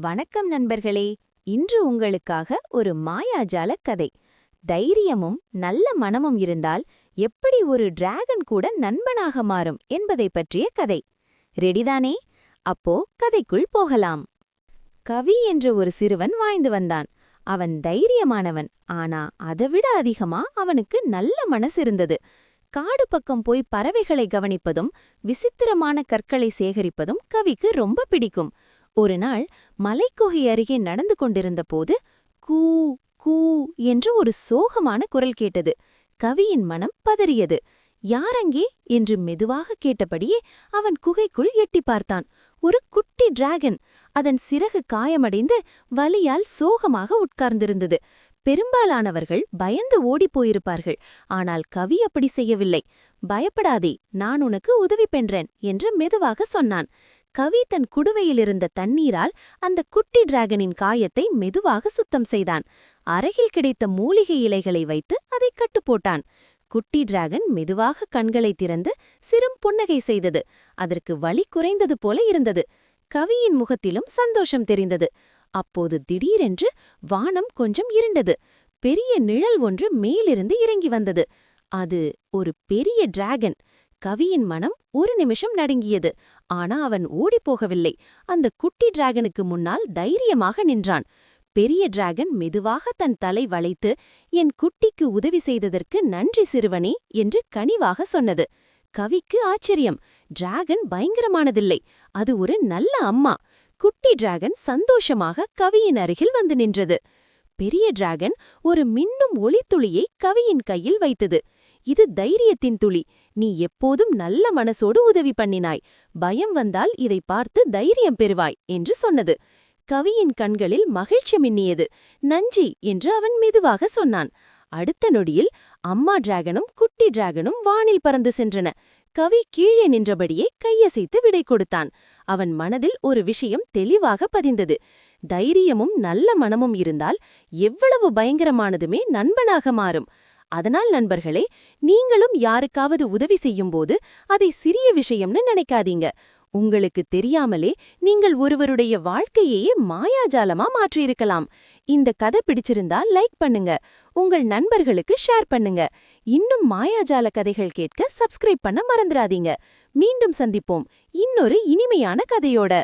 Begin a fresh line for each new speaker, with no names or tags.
வணக்கம் நண்பர்களே. இன்று உங்களுக்காக ஒரு மாயாஜால கதை. தைரியமும் நல்ல மனமும் இருந்தால் எப்படி ஒரு டிராகன் கூட நண்பனாக மாறும் என்பதை பற்றிய கதை. ரெடிதானே? அப்போ கதைக்குள் போகலாம். கவி என்ற ஒரு சிறுவன் வாழ்ந்து வந்தான். அவன் தைரியமானவன். ஆனா அதைவிட அதிகமா அவனுக்கு நல்ல மனசு இருந்தது. காடு பக்கம் போய் பறவைகளை கவனிப்பதும் விசித்திரமான கற்களை சேகரிப்பதும் கவிக்கு ரொம்ப பிடிக்கும். ஒரு நாள் மலைக்குகை அருகே நடந்து கொண்டிருந்த போது கூ கூ என்று ஒரு சோகமான குரல் கேட்டது. கவியின் மனம் பதறியது. யாரங்கே என்று மெதுவாக கேட்டபடியே அவன் குகைக்குள் எட்டி பார்த்தான். ஒரு குட்டி டிராகன். அதன் சிறகு காயமடைந்து வலியால் சோகமாக உட்கார்ந்திருந்தது. பெரும்பாலானவர்கள் பயந்து ஓடிப்போயிருப்பார்கள். ஆனால் கவி அப்படி செய்யவில்லை. பயப்படாதே, நான் உனக்கு உதவி பெற்றேன் என்று மெதுவாக சொன்னான். கவி தன் குடுவையிலிருந்த தண்ணீரால் அந்த குட்டி டிராகனின் காயத்தை மெதுவாக சுத்தம் செய்தான். அருகில் கிடைத்த மூலிகை இலைகளை வைத்து அதை கட்டுப்போட்டான். குட்டி டிராகன் மெதுவாக கண்களை திறந்து சிறும் புன்னகை செய்தது. அதற்கு வலி குறைந்தது போல இருந்தது. கவியின் முகத்திலும் சந்தோஷம் தெரிந்தது. அப்போது திடீரென்று வானம் கொஞ்சம் இருண்டது. பெரிய நிழல் ஒன்று மேலிருந்து இறங்கி வந்தது. அது ஒரு பெரிய டிராகன். கவியின் மனம் ஒரு நிமிஷம் நடுங்கியது. ஆனா அவன் ஓடிப்போகவில்லை. அந்த குட்டி டிராகனுக்கு முன்னால் தைரியமாக நின்றான். பெரிய டிராகன் மெதுவாக தன் தலை வளைத்து, என் குட்டிக்கு உதவி செய்ததற்கு நன்றி சிறுவனே என்று கனிவாக சொன்னது. கவிக்கு ஆச்சரியம். டிராகன் பயங்கரமானதில்லை, அது ஒரு நல்ல அம்மா. குட்டி டிராகன் சந்தோஷமாக கவியின் அருகில் வந்து நின்றது. பெரிய டிராகன் ஒரு மின்னும் ஒளித்துளியை கவியின் கையில் வைத்தது. இது தைரியத்தின் துளி. நீ எப்போதும் நல்ல மனசோடு உதவி பண்ணினாய். பயம் வந்தால் இதை பார்த்து தைரியம் பெறுவாய் என்று சொன்னது. கவியின் கண்களில் மகிழ்ச்சி மின்னியது. நன்றி என்று அவன் மெதுவாக சொன்னான். அடுத்த நொடியில் அம்மா டிராகனும் குட்டி டிராகனும் வானில் பறந்து சென்றன. கவி கீழே நின்றபடியே கையசைத்து விடை கொடுத்தான். அவன் மனதில் ஒரு விஷயம் தெளிவாக பதிந்தது. தைரியமும் நல்ல மனமும் இருந்தால் எவ்வளவு பயங்கரமானதுமே நண்பனாக மாறும். அதனால் நண்பர்களே, நீங்களும் யாருக்காவது உதவி செய்யும்போது அதை சிறிய விஷயம்னு நினைக்காதீங்க. உங்களுக்கு தெரியாமலே நீங்கள் ஒருவருடைய வாழ்க்கையையே மாயாஜாலமா மாற்றியிருக்கலாம். இந்த கதை பிடிச்சிருந்தா லைக் பண்ணுங்க, உங்கள் நண்பர்களுக்கு ஷேர் பண்ணுங்க. இன்னும் மாயாஜால கதைகள் கேட்க சப்ஸ்கிரைப் பண்ண மறந்துடாதீங்க. மீண்டும் சந்திப்போம் இன்னொரு இனிமையான கதையோட.